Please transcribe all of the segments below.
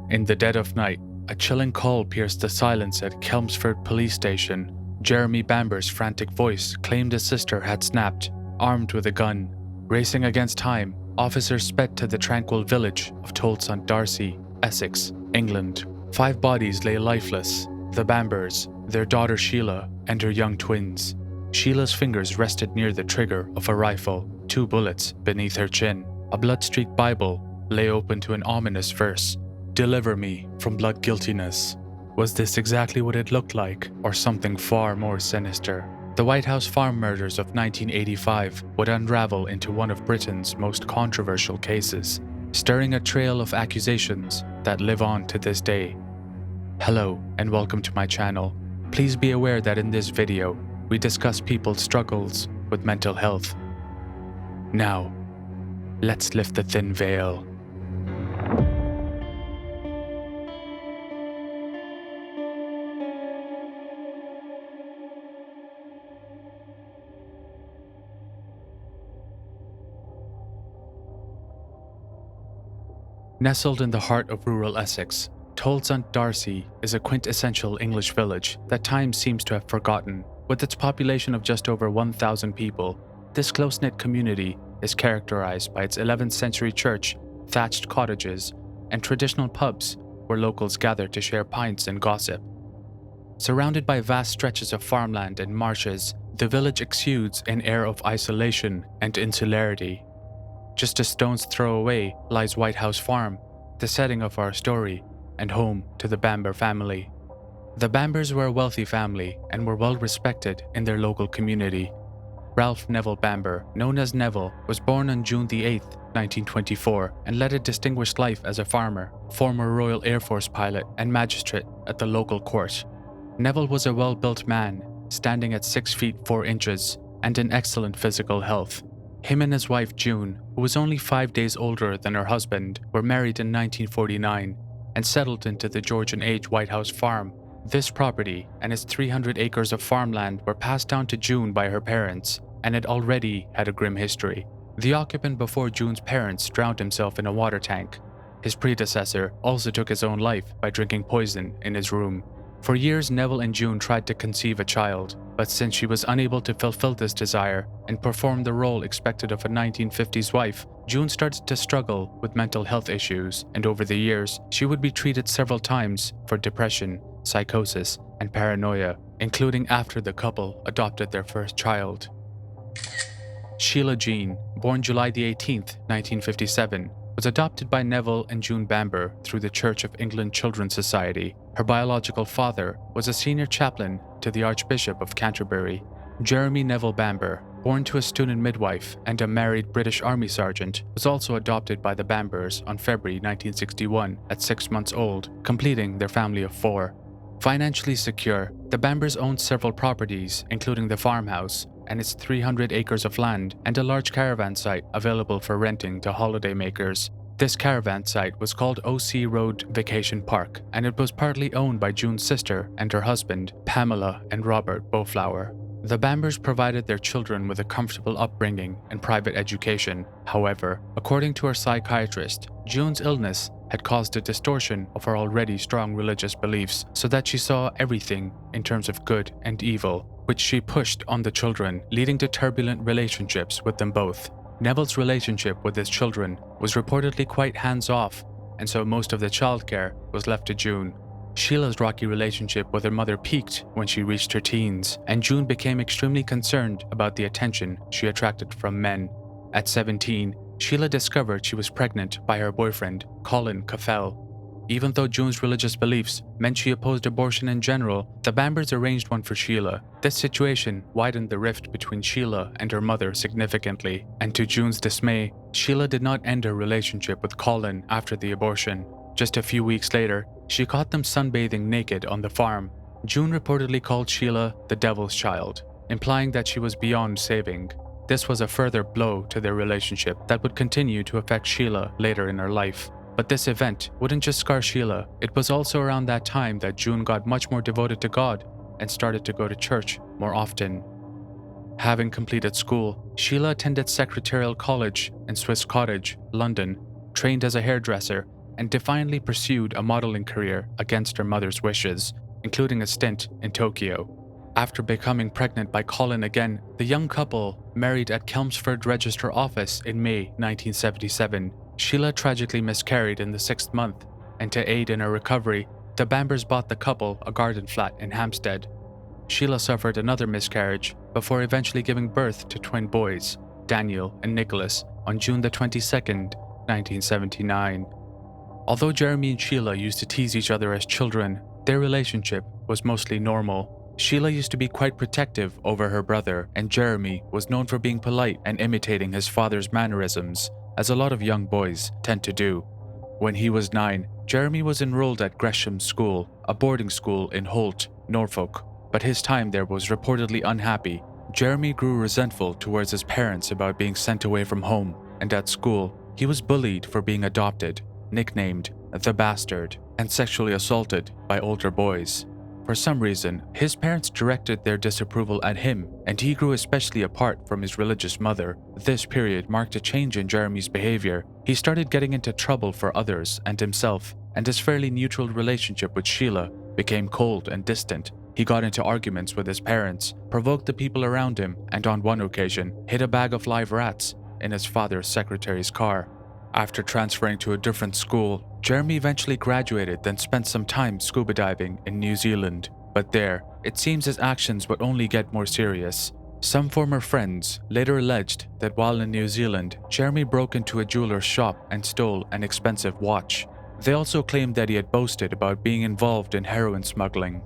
In the dead of night, a chilling call pierced the silence at Chelmsford Police Station. Jeremy Bamber's frantic voice claimed his sister had snapped, armed with a gun. Racing against time, officers sped to the tranquil village of Told St. Darcy, Essex, England. 5 bodies lay lifeless: the Bambers, their daughter Sheila, and her young twins. Sheila's fingers rested near the trigger of a rifle, 2 bullets beneath her chin. A blood-streaked Bible lay open to an ominous verse: "Deliver me from blood guiltiness." Was this exactly what it looked like, or something far more sinister? The White House farm murders of 1985 would unravel into one of Britain's most controversial cases, stirring a trail of accusations that live on to this day. Hello, and welcome to my channel. Please be aware that in this video, we discuss people's struggles with mental health. Now, let's lift the thin veil. Nestled in the heart of rural Essex, Told St. Darcy is a quintessential English village that time seems to have forgotten. With its population of just over 1,000 people, this close-knit community is characterized by its 11th century church, thatched cottages, and traditional pubs where locals gather to share pints and gossip. Surrounded by vast stretches of farmland and marshes, the village exudes an air of isolation and insularity. Just a stone's throw away lies White House Farm, the setting of our story, and home to the Bamber family. The Bambers were a wealthy family and were well respected in their local community. Ralph Neville Bamber, known as Neville, was born on June 8, 1924, and led a distinguished life as a farmer, former Royal Air Force pilot, and magistrate at the local court. Neville was a well-built man, standing at 6 feet 4 inches, and in excellent physical health. Him and his wife June, who was only 5 days older than her husband, were married in 1949 and settled into the Georgian Age White House Farm. This property and its 300 acres of farmland were passed down to June by her parents, and it already had a grim history. The occupant before June's parents drowned himself in a water tank. His predecessor also took his own life by drinking poison in his room. For years, Neville and June tried to conceive a child, but since she was unable to fulfill this desire and perform the role expected of a 1950s wife, June started to struggle with mental health issues, and over the years, she would be treated several times for depression, psychosis, and paranoia, including after the couple adopted their first child. Sheila Jean, born July 18, 1957, was adopted by Neville and June Bamber through the Church of England Children's Society. Her biological father was a senior chaplain to the Archbishop of Canterbury. Jeremy Neville Bamber, born to a student midwife and a married British Army sergeant, was also adopted by the Bambers on February 1961 at 6 months old, completing their family of 4. Financially secure, the Bambers owned several properties, including the farmhouse and its 300 acres of land and a large caravan site available for renting to holidaymakers. This caravan site was called O.C. Road Vacation Park, and it was partly owned by June's sister and her husband, Pamela and Robert Bowflower. The Bambers provided their children with a comfortable upbringing and private education. However, according to her psychiatrist, June's illness had caused a distortion of her already strong religious beliefs, so that she saw everything in terms of good and evil, which she pushed on the children, leading to turbulent relationships with them both. Neville's relationship with his children was reportedly quite hands-off, and so most of the childcare was left to June. Sheila's rocky relationship with her mother peaked when she reached her teens, and June became extremely concerned about the attention she attracted from men. At 17, Sheila discovered she was pregnant by her boyfriend, Colin Caffell. Even though June's religious beliefs meant she opposed abortion in general, the Bambers arranged one for Sheila. This situation widened the rift between Sheila and her mother significantly, and to June's dismay, Sheila did not end her relationship with Colin after the abortion. Just a few weeks later, she caught them sunbathing naked on the farm. June reportedly called Sheila the devil's child, implying that she was beyond saving. This was a further blow to their relationship that would continue to affect Sheila later in her life. But this event wouldn't just scar Sheila. It was also around that time that June got much more devoted to God and started to go to church more often. Having completed school, Sheila attended Secretarial College in Swiss Cottage, London, trained as a hairdresser, and defiantly pursued a modeling career against her mother's wishes, including a stint in Tokyo. After becoming pregnant by Colin again, the young couple married at Chelmsford Register Office in May 1977. Sheila tragically miscarried in the 6th month, and to aid in her recovery, the Bambers bought the couple a garden flat in Hampstead. Sheila suffered another miscarriage before eventually giving birth to twin boys, Daniel and Nicholas, on June the 22nd, 1979. Although Jeremy and Sheila used to tease each other as children, their relationship was mostly normal. Sheila used to be quite protective over her brother, and Jeremy was known for being polite and imitating his father's mannerisms, as a lot of young boys tend to do. When he was 9, Jeremy was enrolled at Gresham School, a boarding school in Holt, Norfolk, but his time there was reportedly unhappy. Jeremy grew resentful towards his parents about being sent away from home, and at school, he was bullied for being adopted, nicknamed the Bastard, and sexually assaulted by older boys. For some reason, his parents directed their disapproval at him, and he grew especially apart from his religious mother. This period marked a change in Jeremy's behavior. He started getting into trouble for others and himself, and his fairly neutral relationship with Sheila became cold and distant. He got into arguments with his parents, provoked the people around him, and on one occasion, hid a bag of live rats in his father's secretary's car. After transferring to a different school, Jeremy eventually graduated, then spent some time scuba diving in New Zealand. But there, it seems his actions would only get more serious. Some former friends later alleged that while in New Zealand, Jeremy broke into a jeweler's shop and stole an expensive watch. They also claimed that he had boasted about being involved in heroin smuggling.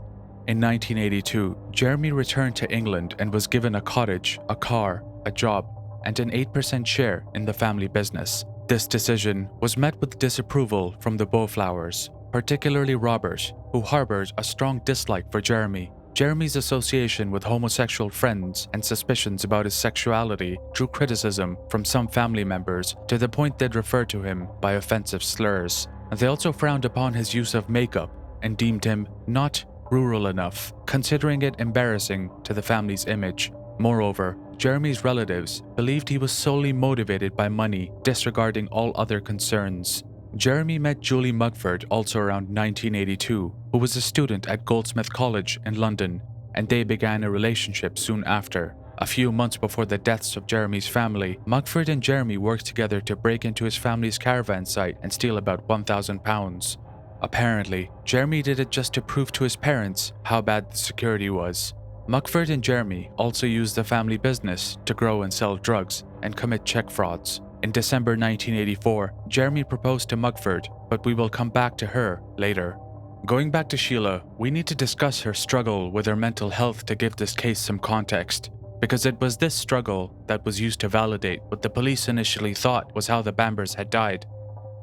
In 1982, Jeremy returned to England and was given a cottage, a car, a job, and an 8% share in the family business. This decision was met with disapproval from the Bowflowers, particularly Robert, who harbored a strong dislike for Jeremy. Jeremy's association with homosexual friends and suspicions about his sexuality drew criticism from some family members to the point they'd refer to him by offensive slurs. They also frowned upon his use of makeup and deemed him not rural enough, considering it embarrassing to the family's image. Moreover, Jeremy's relatives believed he was solely motivated by money, disregarding all other concerns. Jeremy met Julie Mugford also around 1982, who was a student at Goldsmith College in London, and they began a relationship soon after. A few months before the deaths of Jeremy's family, Mugford and Jeremy worked together to break into his family's caravan site and steal about £1,000. Apparently, Jeremy did it just to prove to his parents how bad the security was. Mugford and Jeremy also used the family business to grow and sell drugs and commit check frauds. In December 1984, Jeremy proposed to Mugford, but we will come back to her later. Going back to Sheila, we need to discuss her struggle with her mental health to give this case some context, because it was this struggle that was used to validate what the police initially thought was how the Bambers had died.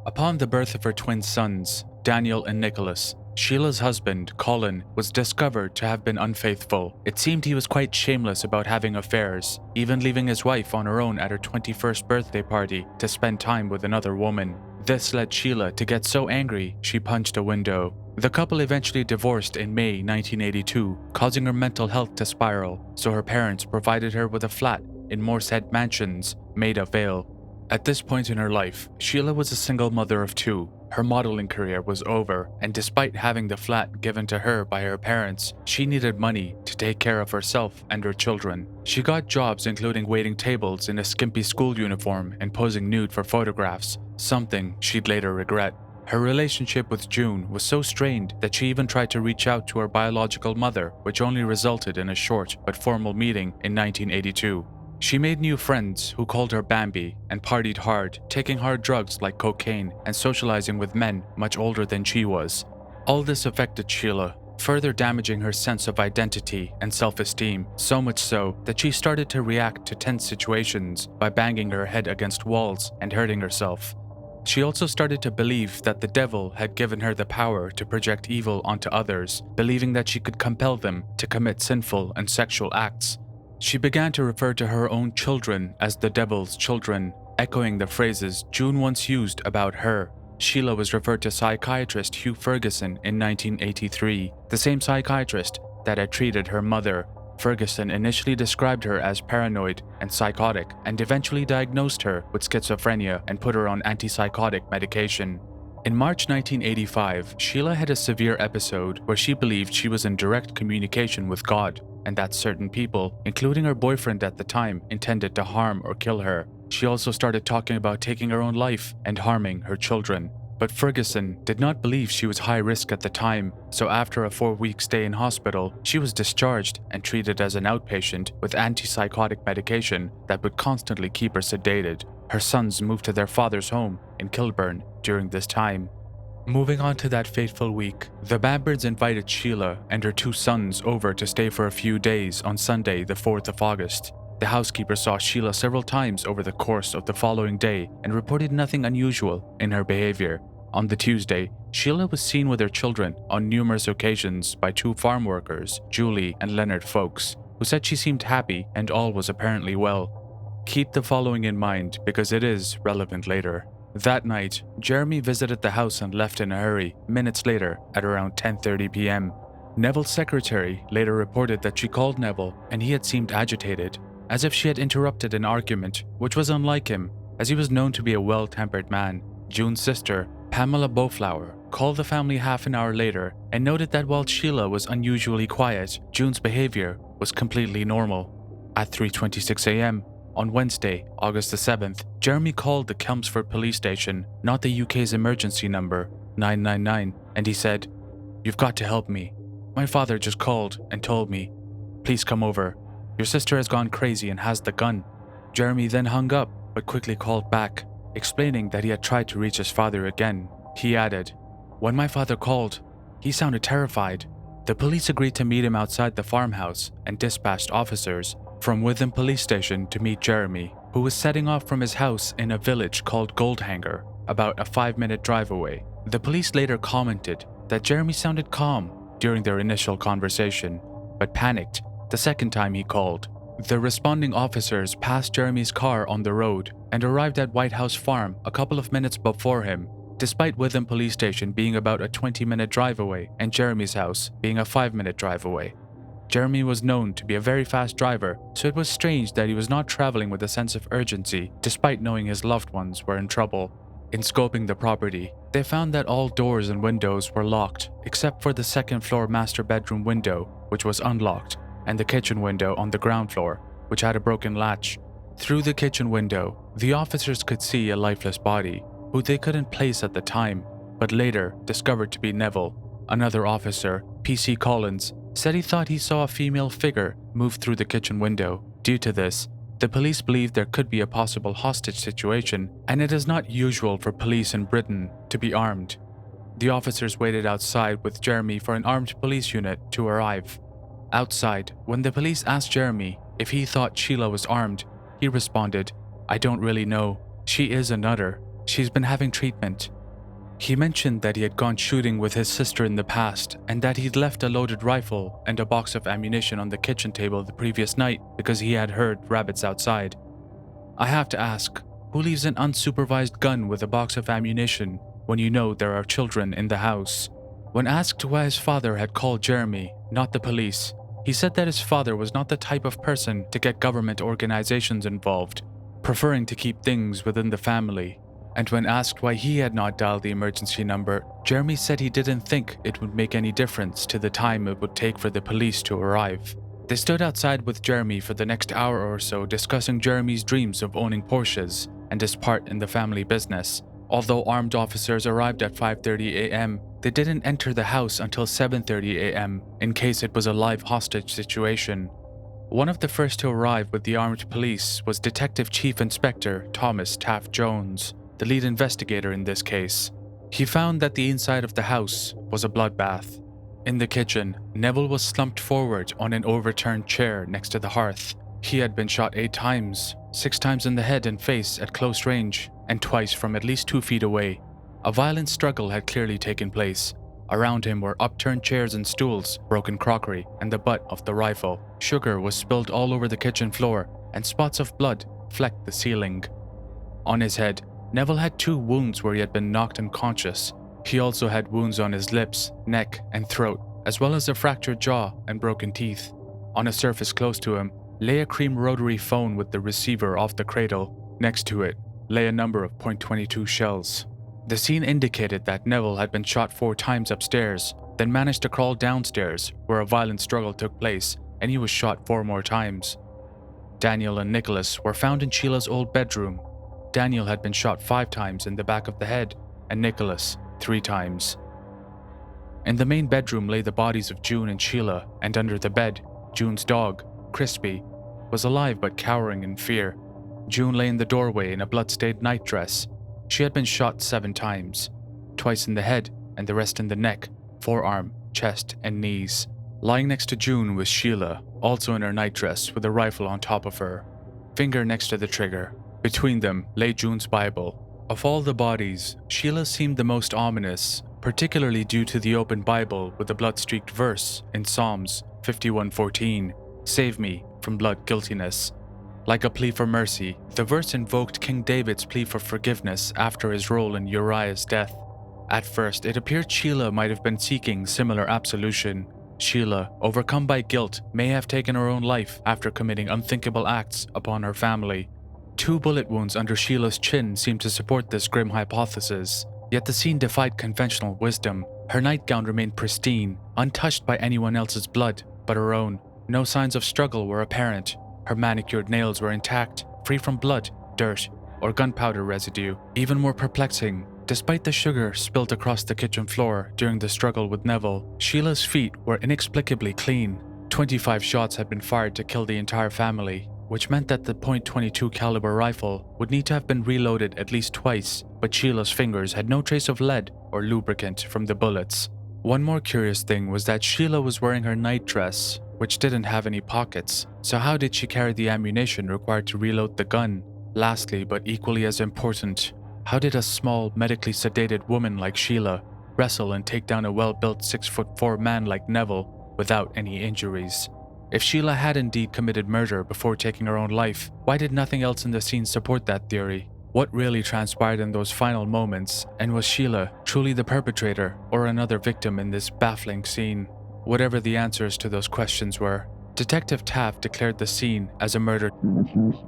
Upon the birth of her twin sons, Daniel and Nicholas, Sheila's husband, Colin, was discovered to have been unfaithful. It seemed he was quite shameless about having affairs, even leaving his wife on her own at her 21st birthday party to spend time with another woman. This led Sheila to get so angry she punched a window. The couple eventually divorced in May 1982, causing her mental health to spiral, so her parents provided her with a flat in Moorshead Mansions, Maida Vale. At this point in her life, Sheila was a single mother of 2. Her modeling career was over, and despite having the flat given to her by her parents, she needed money to take care of herself and her children. She got jobs including waiting tables in a skimpy school uniform and posing nude for photographs, something she'd later regret. Her relationship with June was so strained that she even tried to reach out to her biological mother, which only resulted in a short but formal meeting in 1982. She made new friends who called her Bambi and partied hard, taking hard drugs like cocaine and socializing with men much older than she was. All this affected Sheila, further damaging her sense of identity and self-esteem, so much so that she started to react to tense situations by banging her head against walls and hurting herself. She also started to believe that the devil had given her the power to project evil onto others, believing that she could compel them to commit sinful and sexual acts. She began to refer to her own children as the devil's children, echoing the phrases June once used about her. Sheila was referred to psychiatrist Hugh Ferguson in 1983, the same psychiatrist that had treated her mother. Ferguson initially described her as paranoid and psychotic, and eventually diagnosed her with schizophrenia and put her on antipsychotic medication. In March 1985, Sheila had a severe episode where she believed she was in direct communication with God and that certain people, including her boyfriend at the time, intended to harm or kill her. She also started talking about taking her own life and harming her children. But Ferguson did not believe she was high risk at the time, so after a 4-week stay in hospital, she was discharged and treated as an outpatient with antipsychotic medication that would constantly keep her sedated. Her sons moved to their father's home in Kilburn during this time. Moving on to that fateful week, the Bamberds invited Sheila and her 2 sons over to stay for a few days on Sunday, the 4th of August. The housekeeper saw Sheila several times over the course of the following day and reported nothing unusual in her behavior. On the Tuesday, Sheila was seen with her children on numerous occasions by 2 farm workers, Julie and Leonard Folks, who said she seemed happy and all was apparently well. Keep the following in mind because it is relevant later. That night, Jeremy visited the house and left in a hurry minutes later at around 10:30 p.m. Neville's secretary later reported that she called Neville and he had seemed agitated, as if she had interrupted an argument, which was unlike him, as he was known to be a well-tempered man. June's sister, Pamela Bowflower, called the family half an hour later and noted that while Sheila was unusually quiet, June's behavior was completely normal. At 3:26 a.m., on Wednesday, August the 7th, Jeremy called the Chelmsford police station, not the UK's emergency number, 999, and he said, "You've got to help me. My father just called and told me, please come over. Your sister has gone crazy and has the gun." Jeremy then hung up, but quickly called back, explaining that he had tried to reach his father again. He added, "When my father called, he sounded terrified." The police agreed to meet him outside the farmhouse and dispatched officers from Witham Police Station to meet Jeremy, who was setting off from his house in a village called Goldhanger, about a 5-minute drive away. The police later commented that Jeremy sounded calm during their initial conversation, but panicked the second time he called. The responding officers passed Jeremy's car on the road and arrived at White House Farm a couple of minutes before him, despite Witham Police Station being about a 20-minute drive away and Jeremy's house being a 5-minute drive away. Jeremy was known to be a very fast driver, so it was strange that he was not traveling with a sense of urgency, despite knowing his loved ones were in trouble. In scoping the property, they found that all doors and windows were locked, except for the second-floor master bedroom window, which was unlocked, and the kitchen window on the ground floor, which had a broken latch. Through the kitchen window, the officers could see a lifeless body, who they couldn't place at the time, but later discovered to be Neville. Another officer, P.C. Collins, said he thought he saw a female figure move through the kitchen window. Due to this, the police believed there could be a possible hostage situation, and it is not usual for police in Britain to be armed. The officers waited outside with Jeremy for an armed police unit to arrive. Outside, when the police asked Jeremy if he thought Sheila was armed, he responded, "I don't really know. She is a nutter. She's been having treatment." He mentioned that he had gone shooting with his sister in the past and that he'd left a loaded rifle and a box of ammunition on the kitchen table the previous night because he had heard rabbits outside. "I have to ask, who leaves an unsupervised gun with a box of ammunition when you know there are children in the house?" When asked why his father had called Jeremy, not the police, he said that his father was not the type of person to get government organizations involved, preferring to keep things within the family. And when asked why he had not dialed the emergency number, Jeremy said he didn't think it would make any difference to the time it would take for the police to arrive. They stood outside with Jeremy for the next hour or so discussing Jeremy's dreams of owning Porsches and his part in the family business. Although armed officers arrived at 5:30 a.m., they didn't enter the house until 7:30 a.m. in case it was a live hostage situation. One of the first to arrive with the armed police was Detective Chief Inspector Thomas Taft Jones, the lead investigator in this case. He found that the inside of the house was a bloodbath. In the kitchen, Neville was slumped forward on an overturned chair next to the hearth. He had been shot 8 times, 6 times in the head and face at close range, and twice from at least 2 feet away. A violent struggle had clearly taken place. Around him were upturned chairs and stools, broken crockery, and the butt of the rifle. Sugar was spilled all over the kitchen floor, and spots of blood flecked the ceiling. On his head, Neville had 2 wounds where he had been knocked unconscious. He also had wounds on his lips, neck, and throat, as well as a fractured jaw and broken teeth. On a surface close to him lay a cream rotary phone with the receiver off the cradle. Next to it lay a number of .22 shells. The scene indicated that Neville had been shot 4 times upstairs, then managed to crawl downstairs, where a violent struggle took place, and he was shot 4 more times. Daniel and Nicholas were found in Sheila's old bedroom. Daniel had been shot 5 times in the back of the head, and Nicholas 3 times. In the main bedroom lay the bodies of June and Sheila, and under the bed, June's dog, Crispy, was alive but cowering in fear. June lay in the doorway in a blood-stained nightdress. She had been shot 7 times, twice in the head and the rest in the neck, forearm, chest, and knees. Lying next to June was Sheila, also in her nightdress with a rifle on top of her, finger next to the trigger. Between them lay June's Bible. Of all the bodies, Sheila seemed the most ominous, particularly due to the open Bible with the blood-streaked verse in Psalms 51:14, "Save me from blood guiltiness." Like a plea for mercy, the verse invoked King David's plea for forgiveness after his role in Uriah's death. At first, it appeared Sheila might have been seeking similar absolution. Sheila, overcome by guilt, may have taken her own life after committing unthinkable acts upon her family. 2 bullet wounds under Sheila's chin seemed to support this grim hypothesis. Yet the scene defied conventional wisdom. Her nightgown remained pristine, untouched by anyone else's blood but her own. No signs of struggle were apparent. Her manicured nails were intact, free from blood, dirt, or gunpowder residue. Even more perplexing, despite the sugar spilled across the kitchen floor during the struggle with Neville, Sheila's feet were inexplicably clean. 25 shots had been fired to kill the entire family, which meant that the .22 caliber rifle would need to have been reloaded at least twice, but Sheila's fingers had no trace of lead or lubricant from the bullets. One more curious thing was that Sheila was wearing her nightdress, which didn't have any pockets, so how did she carry the ammunition required to reload the gun? Lastly, but equally as important, how did a small, medically sedated woman like Sheila wrestle and take down a well-built 6'4" man like Neville without any injuries? If Sheila had indeed committed murder before taking her own life, why did nothing else in the scene support that theory? What really transpired in those final moments, and was Sheila truly the perpetrator or another victim in this baffling scene? Whatever the answers to those questions were, Detective Taft declared the scene as a murder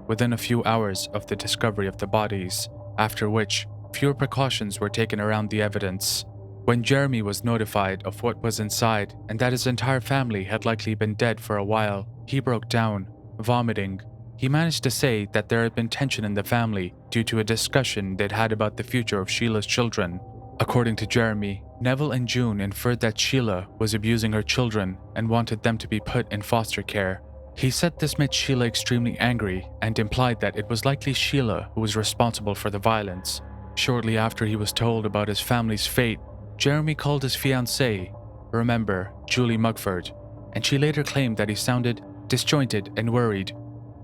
within a few hours of the discovery of the bodies, after which fewer precautions were taken around the evidence. When Jeremy was notified of what was inside and that his entire family had likely been dead for a while, he broke down, vomiting. He managed to say that there had been tension in the family due to a discussion they'd had about the future of Sheila's children. According to Jeremy, Neville and June inferred that Sheila was abusing her children and wanted them to be put in foster care. He said this made Sheila extremely angry and implied that it was likely Sheila who was responsible for the violence. Shortly after he was told about his family's fate, Jeremy called his fiancée, remember, Julie Mugford, and she later claimed that he sounded disjointed and worried,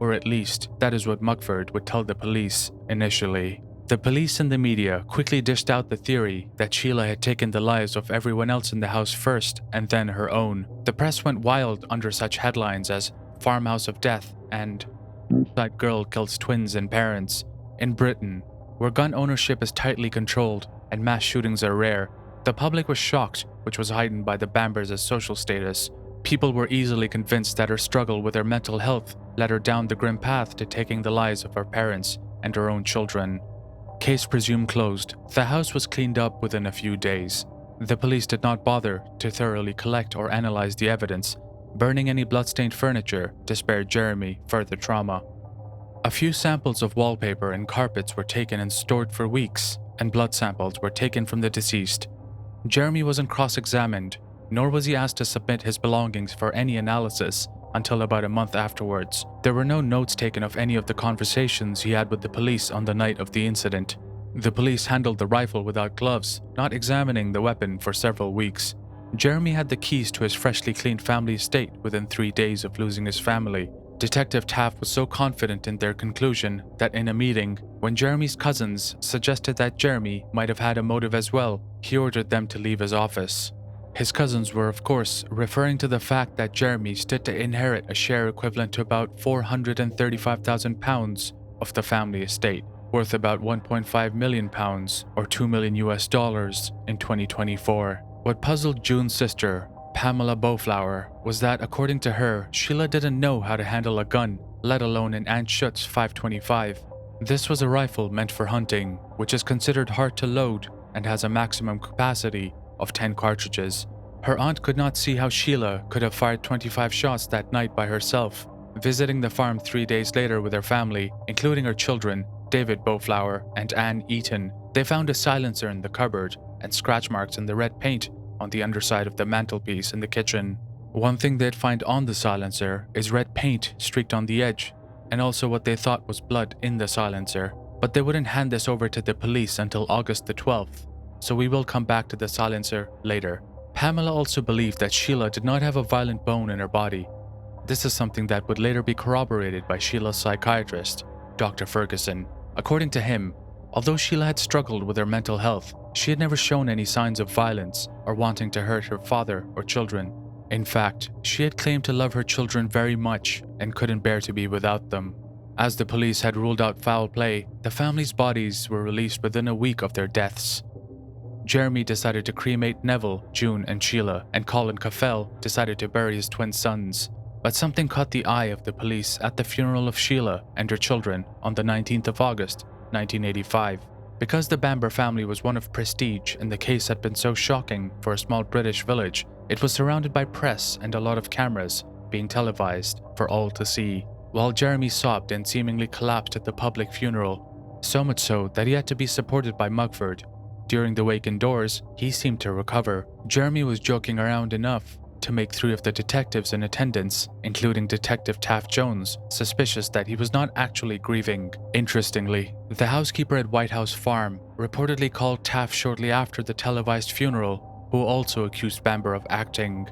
or at least that is what Mugford would tell the police initially. The police and the media quickly dished out the theory that Sheila had taken the lives of everyone else in the house first and then her own. The press went wild under such headlines as "Farmhouse of Death" and "That Girl Kills Twins and Parents." In Britain, where gun ownership is tightly controlled and mass shootings are rare, the public was shocked, which was heightened by the Bambers' social status. People were easily convinced that her struggle with her mental health led her down the grim path to taking the lives of her parents and her own children. Case presumed closed, the house was cleaned up within a few days. The police did not bother to thoroughly collect or analyze the evidence, burning any bloodstained furniture to spare Jeremy further trauma. A few samples of wallpaper and carpets were taken and stored for weeks, and blood samples were taken from the deceased. Jeremy wasn't cross-examined, nor was he asked to submit his belongings for any analysis until about a month afterwards. There were no notes taken of any of the conversations he had with the police on the night of the incident. The police handled the rifle without gloves, not examining the weapon for several weeks. Jeremy had the keys to his freshly cleaned family estate within 3 days of losing his family. Detective Taft was so confident in their conclusion that in a meeting, when Jeremy's cousins suggested that Jeremy might have had a motive as well, he ordered them to leave his office. His cousins were, of course, referring to the fact that Jeremy stood to inherit a share equivalent to about £435,000 of the family estate, worth about £1.5 million or $2 million in 2024. What puzzled June's sister, Pamela Bowflower, was that, according to her, Sheila didn't know how to handle a gun, let alone an Aunt Schutz's .525. This was a rifle meant for hunting, which is considered hard to load, and has a maximum capacity of 10 cartridges. Her aunt could not see how Sheila could have fired 25 shots that night by herself. Visiting the farm 3 days later with her family, including her children, David Bowflower and Anne Eaton, they found a silencer in the cupboard and scratch marks in the red paint on the underside of the mantelpiece in the kitchen. One thing they'd find on the silencer is red paint streaked on the edge, and also what they thought was blood in the silencer. But they wouldn't hand this over to the police until August the 12th, so we will come back to the silencer later. Pamela also believed that Sheila did not have a violent bone in her body. This is something that would later be corroborated by Sheila's psychiatrist, Dr. Ferguson. According to him, although Sheila had struggled with her mental health, she had never shown any signs of violence or wanting to hurt her father or children. In fact, she had claimed to love her children very much and couldn't bear to be without them. As the police had ruled out foul play, the family's bodies were released within a week of their deaths. Jeremy decided to cremate Neville, June, and Sheila, and Colin Caffell decided to bury his twin sons. But something caught the eye of the police at the funeral of Sheila and her children on the 19th of August, 1985. Because the Bamber family was one of prestige and the case had been so shocking for a small British village, it was surrounded by press and a lot of cameras being televised for all to see. While Jeremy sobbed and seemingly collapsed at the public funeral, so much so that he had to be supported by Mugford. During the wake indoors, he seemed to recover. Jeremy was joking around enough to make 3 of the detectives in attendance, including Detective Taft Jones, suspicious that he was not actually grieving. Interestingly, the housekeeper at White House Farm reportedly called Taft shortly after the televised funeral, who also accused Bamber of acting.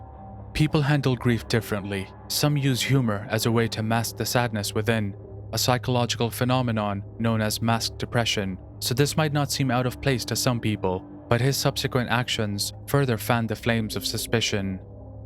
People handle grief differently. Some use humor as a way to mask the sadness within, a psychological phenomenon known as masked depression, so this might not seem out of place to some people, but his subsequent actions further fanned the flames of suspicion.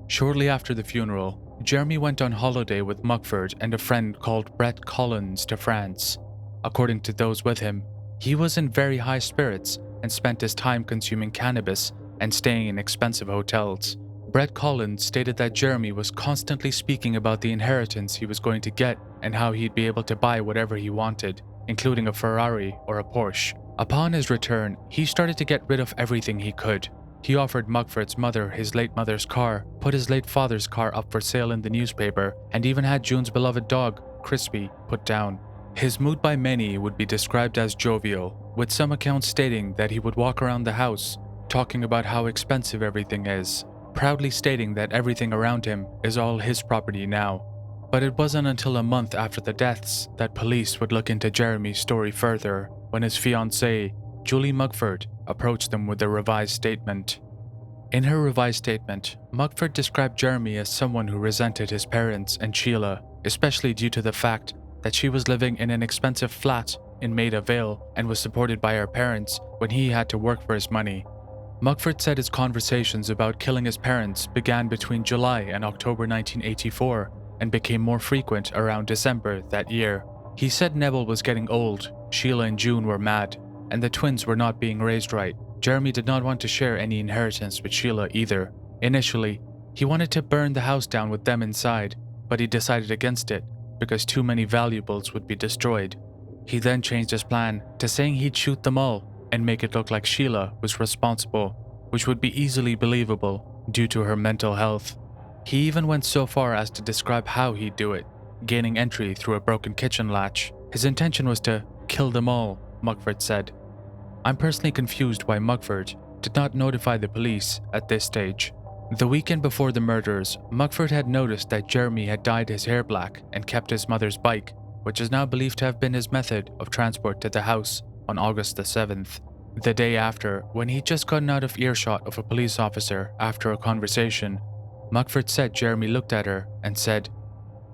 Shortly after the funeral, Jeremy went on holiday with Mugford and a friend called Brett Collins to France. According to those with him, he was in very high spirits and spent his time consuming cannabis and staying in expensive hotels. Brett Collins stated that Jeremy was constantly speaking about the inheritance he was going to get and how he'd be able to buy whatever he wanted, including a Ferrari or a Porsche. Upon his return, he started to get rid of everything he could. He offered Mugford's mother his late mother's car, put his late father's car up for sale in the newspaper, and even had June's beloved dog, Crispy, put down. His mood by many would be described as jovial, with some accounts stating that he would walk around the house, talking about how expensive everything is, proudly stating that everything around him is all his property now. But it wasn't until a month after the deaths that police would look into Jeremy's story further, when his fiancée, Julie Mugford, approached them with a revised statement. In her revised statement, Mugford described Jeremy as someone who resented his parents and Sheila, especially due to the fact that she was living in an expensive flat in Maida Vale and was supported by her parents when he had to work for his money. Mugford said his conversations about killing his parents began between July and October 1984 and became more frequent around December that year. He said Neville was getting old, Sheila and June were mad, and the twins were not being raised right. Jeremy did not want to share any inheritance with Sheila either. Initially, he wanted to burn the house down with them inside, but he decided against it because too many valuables would be destroyed. He then changed his plan to saying he'd shoot them all and make it look like Sheila was responsible, which would be easily believable due to her mental health. He even went so far as to describe how he'd do it, gaining entry through a broken kitchen latch. His intention was to kill them all, Mugford said. I'm personally confused why Mugford did not notify the police at this stage. The weekend before the murders, Mugford had noticed that Jeremy had dyed his hair black and kept his mother's bike, which is now believed to have been his method of transport to the house on August the 7th. The day after, when he'd just gotten out of earshot of a police officer after a conversation, Mugford said Jeremy looked at her and said,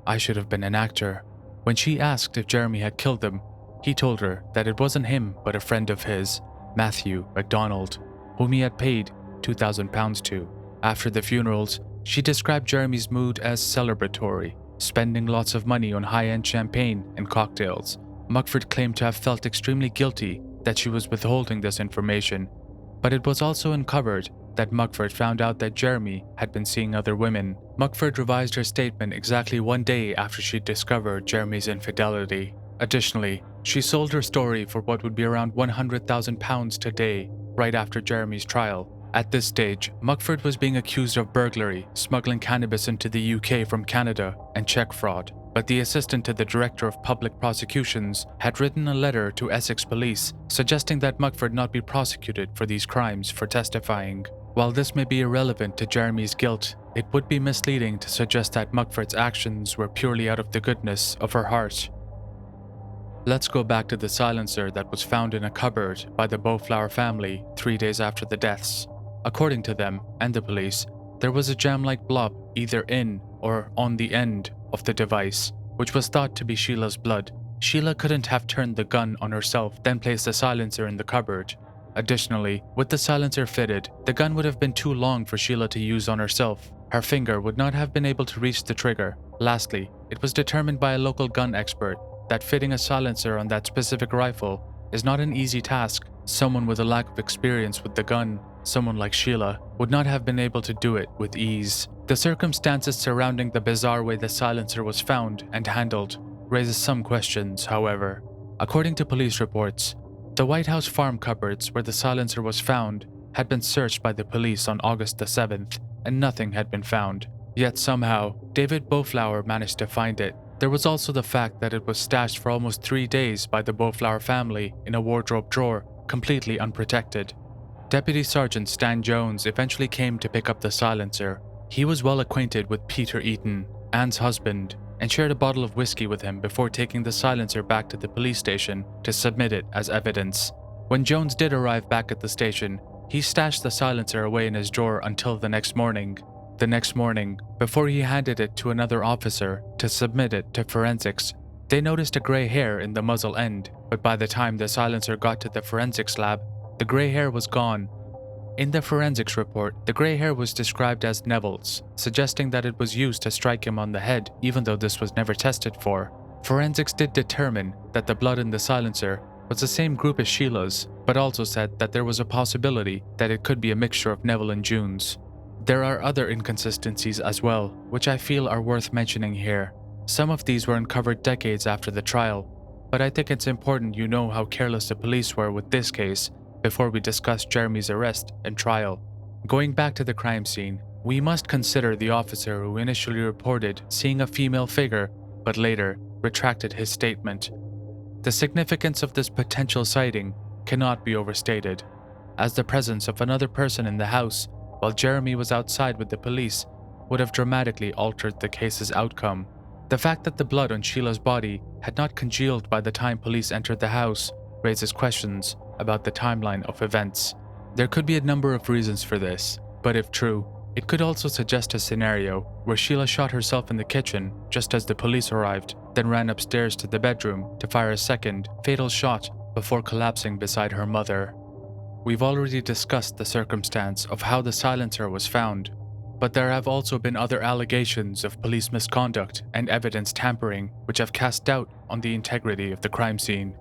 "I should have been an actor." When she asked if Jeremy had killed them, he told her that it wasn't him but a friend of his, Matthew MacDonald, whom he had paid £2,000 to. After the funerals, she described Jeremy's mood as celebratory, spending lots of money on high-end champagne and cocktails. Mugford claimed to have felt extremely guilty that she was withholding this information, but it was also uncovered that Mugford found out that Jeremy had been seeing other women. Mugford revised her statement exactly 1 day after she discovered Jeremy's infidelity. Additionally, she sold her story for what would be around £100,000 today. right after Jeremy's trial. At this stage, Muckford was being accused of burglary, smuggling cannabis into the UK from Canada, and check fraud. But the assistant to the Director of Public Prosecutions had written a letter to Essex Police suggesting that Muckford not be prosecuted for these crimes for testifying. While this may be irrelevant to Jeremy's guilt, it would be misleading to suggest that Muckford's actions were purely out of the goodness of her heart. Let's go back to the silencer that was found in a cupboard by the Bowflower family 3 days after the deaths. According to them and the police, there was a jam-like blob either in or on the end of the device, which was thought to be Sheila's blood. Sheila couldn't have turned the gun on herself, then placed the silencer in the cupboard. Additionally, with the silencer fitted, the gun would have been too long for Sheila to use on herself. Her finger would not have been able to reach the trigger. Lastly, it was determined by a local gun expert that fitting a silencer on that specific rifle is not an easy task. Someone with a lack of experience with the gun, someone like Sheila, would not have been able to do it with ease. The circumstances surrounding the bizarre way the silencer was found and handled raises some questions, however. According to police reports, the White House farm cupboards where the silencer was found had been searched by the police on August the 7th, and nothing had been found. Yet somehow, David Bowflower managed to find it. There was also the fact that it was stashed for almost 3 days by the Bowflower family in a wardrobe drawer, completely unprotected. Deputy Sergeant Stan Jones eventually came to pick up the silencer. He was well acquainted with Peter Eaton, Anne's husband, and shared a bottle of whiskey with him before taking the silencer back to the police station to submit it as evidence. When Jones did arrive back at the station, he stashed the silencer away in his drawer until the next morning. The next morning, before he handed it to another officer to submit it to forensics, they noticed a grey hair in the muzzle end, but by the time the silencer got to the forensics lab, the grey hair was gone. In the forensics report, the grey hair was described as Neville's, suggesting that it was used to strike him on the head, even though this was never tested for. Forensics did determine that the blood in the silencer was the same group as Sheila's, but also said that there was a possibility that it could be a mixture of Neville and June's. There are other inconsistencies as well, which I feel are worth mentioning here. Some of these were uncovered decades after the trial, but I think it's important you know how careless the police were with this case before we discuss Jeremy's arrest and trial. Going back to the crime scene, we must consider the officer who initially reported seeing a female figure, but later retracted his statement. The significance of this potential sighting cannot be overstated, as the presence of another person in the house while Jeremy was outside with the police would have dramatically altered the case's outcome. The fact that the blood on Sheila's body had not congealed by the time police entered the house raises questions about the timeline of events. There could be a number of reasons for this, but if true, it could also suggest a scenario where Sheila shot herself in the kitchen just as the police arrived, then ran upstairs to the bedroom to fire a second, fatal shot before collapsing beside her mother. We've already discussed the circumstance of how the silencer was found, but there have also been other allegations of police misconduct and evidence tampering which have cast doubt on the integrity of the crime scene.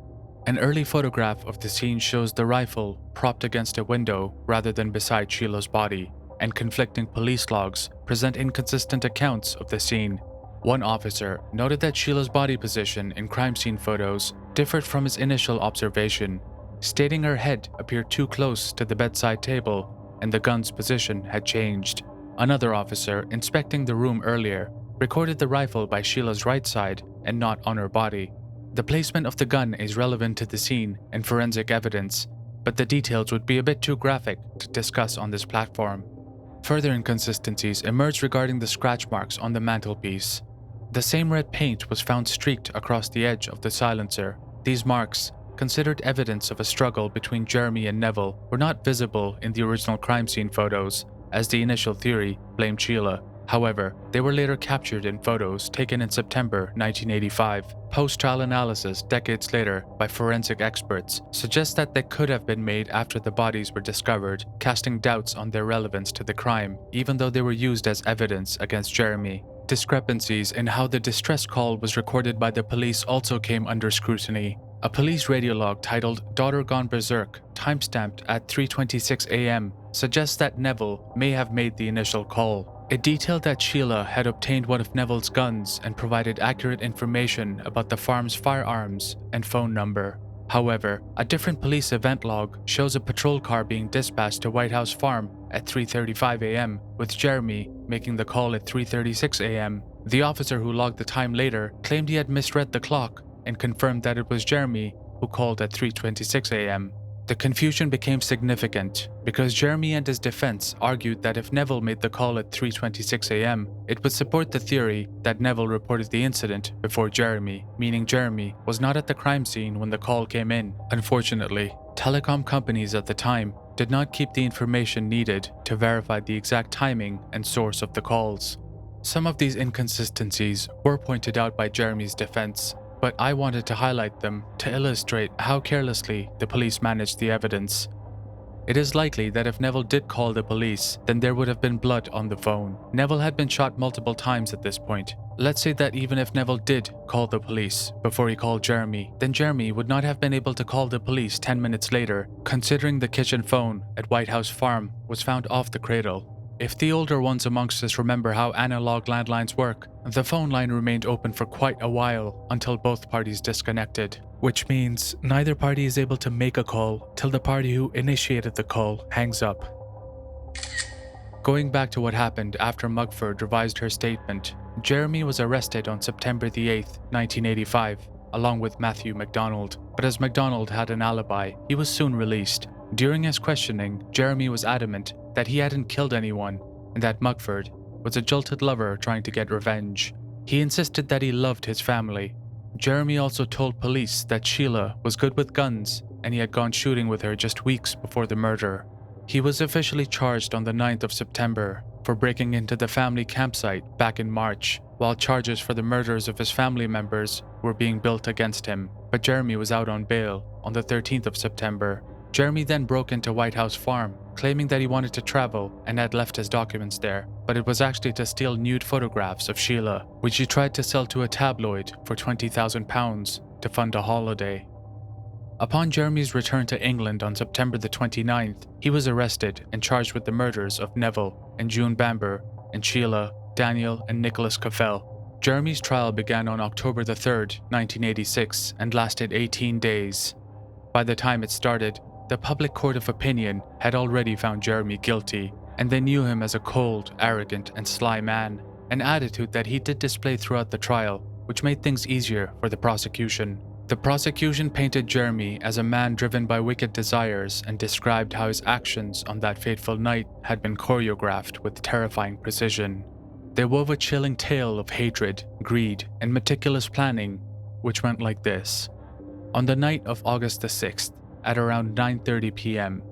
An early photograph of the scene shows the rifle propped against a window rather than beside Sheila's body, and conflicting police logs present inconsistent accounts of the scene. One officer noted that Sheila's body position in crime scene photos differed from his initial observation, stating her head appeared too close to the bedside table and the gun's position had changed. Another officer, inspecting the room earlier, recorded the rifle by Sheila's right side and not on her body. The placement of the gun is relevant to the scene and forensic evidence, but the details would be a bit too graphic to discuss on this platform. Further inconsistencies emerged regarding the scratch marks on the mantelpiece. The same red paint was found streaked across the edge of the silencer. These marks, considered evidence of a struggle between Jeremy and Neville, were not visible in the original crime scene photos, as the initial theory blamed Sheila. However, they were later captured in photos taken in September 1985. Post-trial analysis decades later by forensic experts suggests that they could have been made after the bodies were discovered, casting doubts on their relevance to the crime, even though they were used as evidence against Jeremy. Discrepancies in how the distress call was recorded by the police also came under scrutiny. A police radio log titled "Daughter Gone Berserk," timestamped at 3:26 a.m., suggests that Neville may have made the initial call. It detailed that Sheila had obtained one of Neville's guns and provided accurate information about the farm's firearms and phone number. However, a different police event log shows a patrol car being dispatched to White House Farm at 3:35 a.m., with Jeremy making the call at 3:36 a.m. The officer who logged the time later claimed he had misread the clock and confirmed that it was Jeremy who called at 3:26 a.m. The confusion became significant because Jeremy and his defense argued that if Neville made the call at 3:26 a.m., it would support the theory that Neville reported the incident before Jeremy, meaning Jeremy was not at the crime scene when the call came in. Unfortunately, telecom companies at the time did not keep the information needed to verify the exact timing and source of the calls. Some of these inconsistencies were pointed out by Jeremy's defense, but I wanted to highlight them to illustrate how carelessly the police managed the evidence. It is likely that if Neville did call the police, then there would have been blood on the phone. Neville had been shot multiple times at this point. Let's say that even if Neville did call the police before he called Jeremy, then Jeremy would not have been able to call the police 10 minutes later, considering the kitchen phone at White House Farm was found off the cradle. If the older ones amongst us remember how analog landlines work, the phone line remained open for quite a while until both parties disconnected, which means neither party is able to make a call till the party who initiated the call hangs up. Going back to what happened after Mugford revised her statement, Jeremy was arrested on September the 8th, 1985, along with Matthew MacDonald, but as MacDonald had an alibi, he was soon released. During his questioning, Jeremy was adamant that he hadn't killed anyone and that Mugford was a jilted lover trying to get revenge. He insisted that he loved his family. Jeremy also told police that Sheila was good with guns and he had gone shooting with her just weeks before the murder. He was officially charged on the 9th of September for breaking into the family campsite back in March, while charges for the murders of his family members were being built against him, but Jeremy was out on bail on the 13th of September. Jeremy then broke into White House Farm, claiming that he wanted to travel and had left his documents there, but it was actually to steal nude photographs of Sheila, which he tried to sell to a tabloid for £20,000 to fund a holiday. Upon Jeremy's return to England on September the 29th, he was arrested and charged with the murders of Neville and June Bamber and Sheila, Daniel and Nicholas Cafell. Jeremy's trial began on October the 3rd, 1986 and lasted 18 days. By the time it started, the public court of opinion had already found Jeremy guilty, and they knew him as a cold, arrogant, and sly man, an attitude that he did display throughout the trial, which made things easier for the prosecution. The prosecution painted Jeremy as a man driven by wicked desires and described how his actions on that fateful night had been choreographed with terrifying precision. They wove a chilling tale of hatred, greed, and meticulous planning, which went like this. On the night of August the 6th, at around 9:30 p.m.,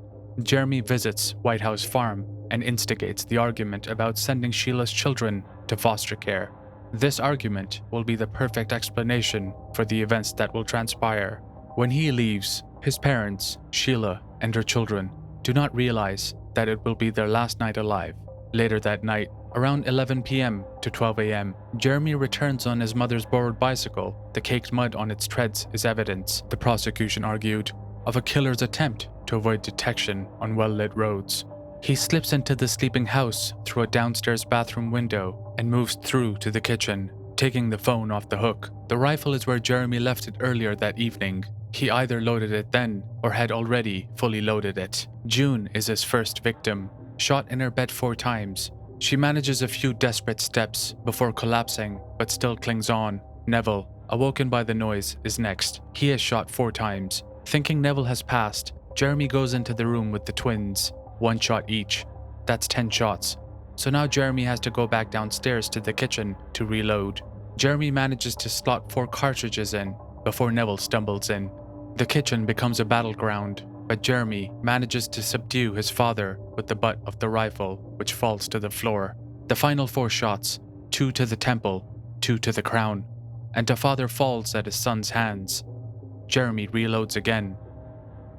Jeremy visits White House Farm and instigates the argument about sending Sheila's children to foster care. This argument will be the perfect explanation for the events that will transpire. When he leaves, his parents, Sheila and her children, do not realize that it will be their last night alive. Later that night, around 11 p.m. to 12 a.m., Jeremy returns on his mother's borrowed bicycle. The caked mud on its treads is evidence, the prosecution argued, of a killer's attempt to avoid detection on well-lit roads. He slips into the sleeping house through a downstairs bathroom window and moves through to the kitchen, taking the phone off the hook. The rifle is where Jeremy left it earlier that evening. He either loaded it then or had already fully loaded it. June is his first victim, shot in her bed 4 times. She manages a few desperate steps before collapsing, but still clings on. Neville, awoken by the noise, is next. He is shot 4 times. Thinking Neville has passed, Jeremy goes into the room with the twins, 1 shot each. That's 10 shots. So now Jeremy has to go back downstairs to the kitchen to reload. Jeremy manages to slot 4 cartridges in before Neville stumbles in. The kitchen becomes a battleground, but Jeremy manages to subdue his father with the butt of the rifle, which falls to the floor. The final 4 shots, 2 to the temple, 2 to the crown, and the father falls at his son's hands. Jeremy reloads again.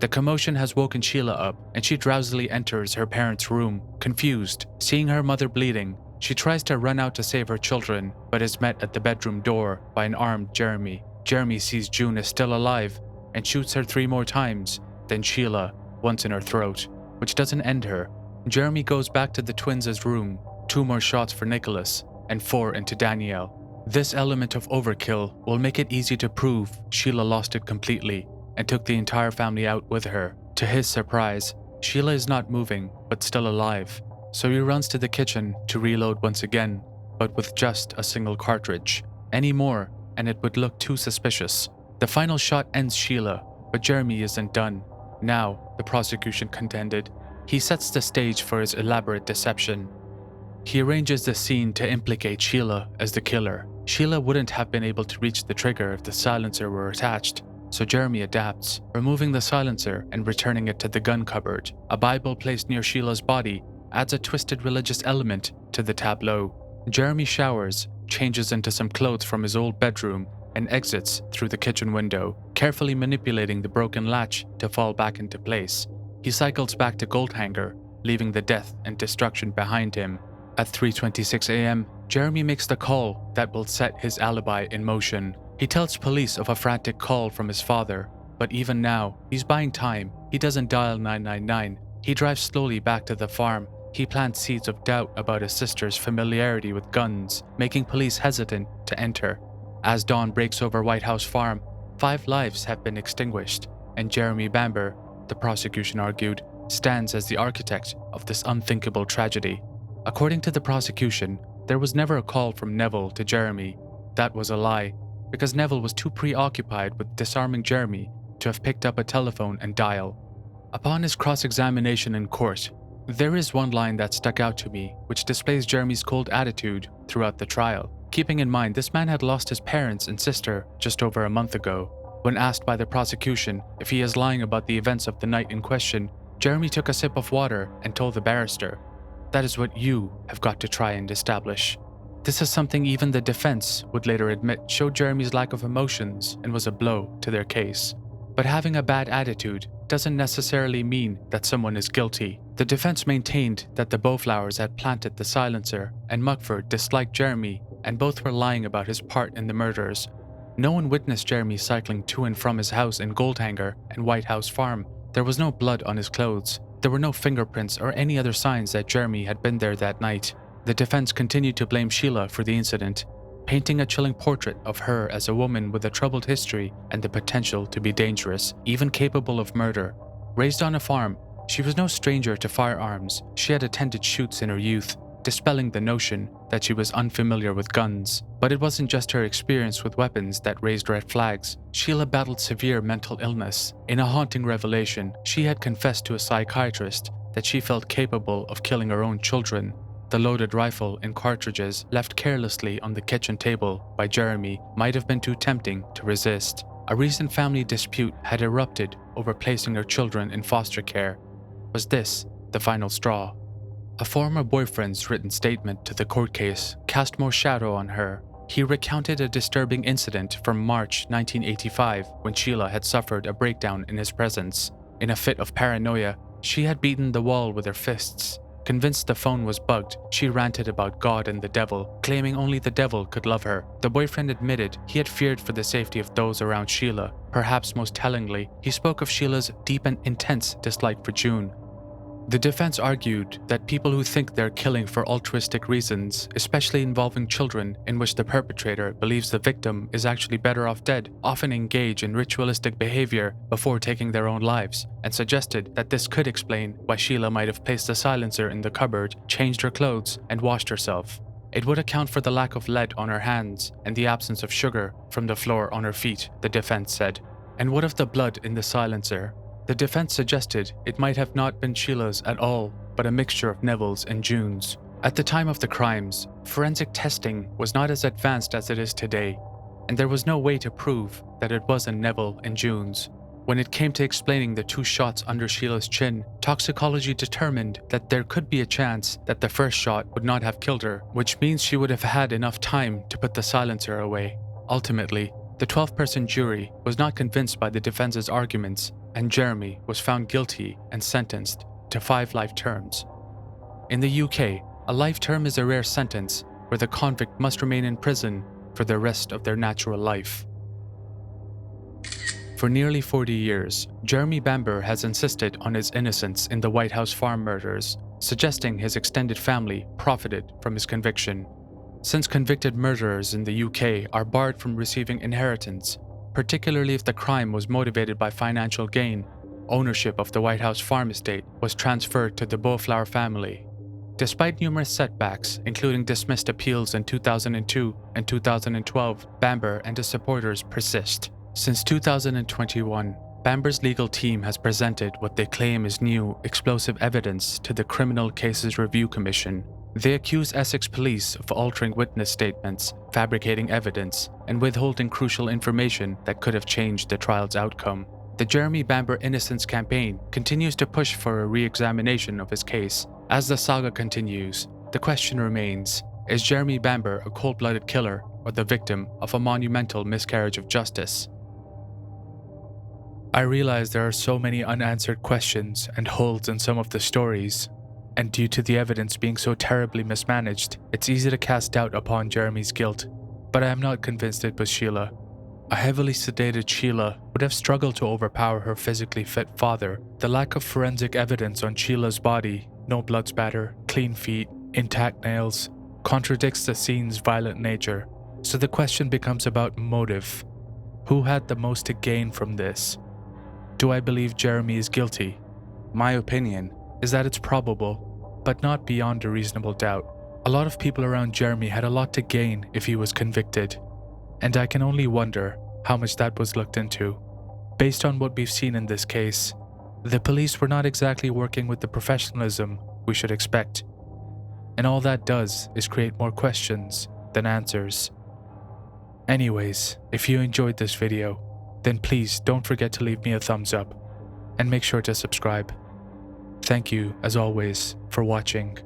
The commotion has woken Sheila up, and she drowsily enters her parents' room, confused. Seeing her mother bleeding, she tries to run out to save her children, but is met at the bedroom door by an armed Jeremy. Jeremy sees June is still alive and shoots her 3 more times, then Sheila, once in her throat, which doesn't end her. Jeremy goes back to the twins' room, 2 more shots for Nicholas, and 4 into Danielle. This element of overkill will make it easy to prove Sheila lost it completely. and took the entire family out with her. To his surprise, Sheila is not moving, but still alive. So he runs to the kitchen to reload once again, but with just a single cartridge. Any more, and it would look too suspicious. The final shot ends Sheila, but Jeremy isn't done. Now, the prosecution contended, he sets the stage for his elaborate deception. He arranges the scene to implicate Sheila as the killer. Sheila wouldn't have been able to reach the trigger if the silencer were attached, so Jeremy adapts, removing the silencer and returning it to the gun cupboard. A Bible placed near Sheila's body adds a twisted religious element to the tableau. Jeremy showers, changes into some clothes from his old bedroom, and exits through the kitchen window, carefully manipulating the broken latch to fall back into place. He cycles back to Goldhanger, leaving the death and destruction behind him. At 3:26 a.m., Jeremy makes the call that will set his alibi in motion. He tells police of a frantic call from his father, but even now, he's buying time. He doesn't dial 999. He drives slowly back to the farm. He plants seeds of doubt about his sister's familiarity with guns, making police hesitant to enter. As dawn breaks over White House Farm, 5 lives have been extinguished, and Jeremy Bamber, the prosecution argued, stands as the architect of this unthinkable tragedy. According to the prosecution, there was never a call from Neville to Jeremy. That was a lie, because Neville was too preoccupied with disarming Jeremy to have picked up a telephone and dial. Upon his cross-examination in court, there is one line that stuck out to me, which displays Jeremy's cold attitude throughout the trial. Keeping in mind this man had lost his parents and sister just over a month ago. When asked by the prosecution if he is lying about the events of the night in question, Jeremy took a sip of water and told the barrister, "That is what you have got to try and establish." This is something even the defense would later admit showed Jeremy's lack of emotions and was a blow to their case. But having a bad attitude doesn't necessarily mean that someone is guilty. The defense maintained that the Bowflowers had planted the silencer, and Mugford disliked Jeremy, and both were lying about his part in the murders. No one witnessed Jeremy cycling to and from his house in Goldhanger and White House Farm. There was no blood on his clothes. There were no fingerprints or any other signs that Jeremy had been there that night. The defense continued to blame Sheila for the incident, painting a chilling portrait of her as a woman with a troubled history and the potential to be dangerous, even capable of murder. Raised on a farm, she was no stranger to firearms. She had attended shoots in her youth, dispelling the notion that she was unfamiliar with guns. But it wasn't just her experience with weapons that raised red flags. Sheila battled severe mental illness. In a haunting revelation, she had confessed to a psychiatrist that she felt capable of killing her own children. The loaded rifle and cartridges left carelessly on the kitchen table by Jeremy might have been too tempting to resist. A recent family dispute had erupted over placing her children in foster care. Was this the final straw? A former boyfriend's written statement to the court case cast more shadow on her. He recounted a disturbing incident from March 1985 when Sheila had suffered a breakdown in his presence. In a fit of paranoia, she had beaten the wall with her fists. Convinced the phone was bugged, she ranted about God and the devil, claiming only the devil could love her. The boyfriend admitted he had feared for the safety of those around Sheila. Perhaps most tellingly, he spoke of Sheila's deep and intense dislike for June. The defense argued that people who think they're killing for altruistic reasons, especially involving children in which the perpetrator believes the victim is actually better off dead, often engage in ritualistic behavior before taking their own lives, and suggested that this could explain why Sheila might have placed the silencer in the cupboard, changed her clothes, and washed herself. It would account for the lack of lead on her hands and the absence of sugar from the floor on her feet, the defense said. And what of the blood in the silencer? The defense suggested it might have not been Sheila's at all, but a mixture of Neville's and June's. At the time of the crimes, forensic testing was not as advanced as it is today, and there was no way to prove that it wasn't Neville and June's. When it came to explaining the 2 shots under Sheila's chin, toxicology determined that there could be a chance that the first shot would not have killed her, which means she would have had enough time to put the silencer away. Ultimately, the 12-person jury was not convinced by the defense's arguments, and Jeremy was found guilty and sentenced to 5 life terms. In the UK, a life term is a rare sentence where the convict must remain in prison for the rest of their natural life. For nearly 40 years, Jeremy Bamber has insisted on his innocence in the White House Farm murders, suggesting his extended family profited from his conviction. Since convicted murderers in the UK are barred from receiving inheritance, particularly if the crime was motivated by financial gain. Ownership of the White House farm estate was transferred to the Beauflower family. Despite numerous setbacks, including dismissed appeals in 2002 and 2012, Bamber and his supporters persist. Since 2021, Bamber's legal team has presented what they claim is new, explosive evidence to the Criminal Cases Review Commission. They accuse Essex police of altering witness statements, fabricating evidence, and withholding crucial information that could have changed the trial's outcome. The Jeremy Bamber Innocence Campaign continues to push for a re-examination of his case. As the saga continues, the question remains, is Jeremy Bamber a cold-blooded killer or the victim of a monumental miscarriage of justice? I realize there are so many unanswered questions and holes in some of the stories, and due to the evidence being so terribly mismanaged, it's easy to cast doubt upon Jeremy's guilt. But I am not convinced it was Sheila. A heavily sedated Sheila would have struggled to overpower her physically fit father. The lack of forensic evidence on Sheila's body, no blood spatter, clean feet, intact nails, contradicts the scene's violent nature. So the question becomes about motive. Who had the most to gain from this? Do I believe Jeremy is guilty? My opinion is that it's probable, but not beyond a reasonable doubt. A lot of people around Jeremy had a lot to gain if he was convicted, and I can only wonder how much that was looked into. Based on what we've seen in this case, the police were not exactly working with the professionalism we should expect, and all that does is create more questions than answers. Anyways, if you enjoyed this video, then please don't forget to leave me a thumbs up and make sure to subscribe. Thank you, as always, for watching.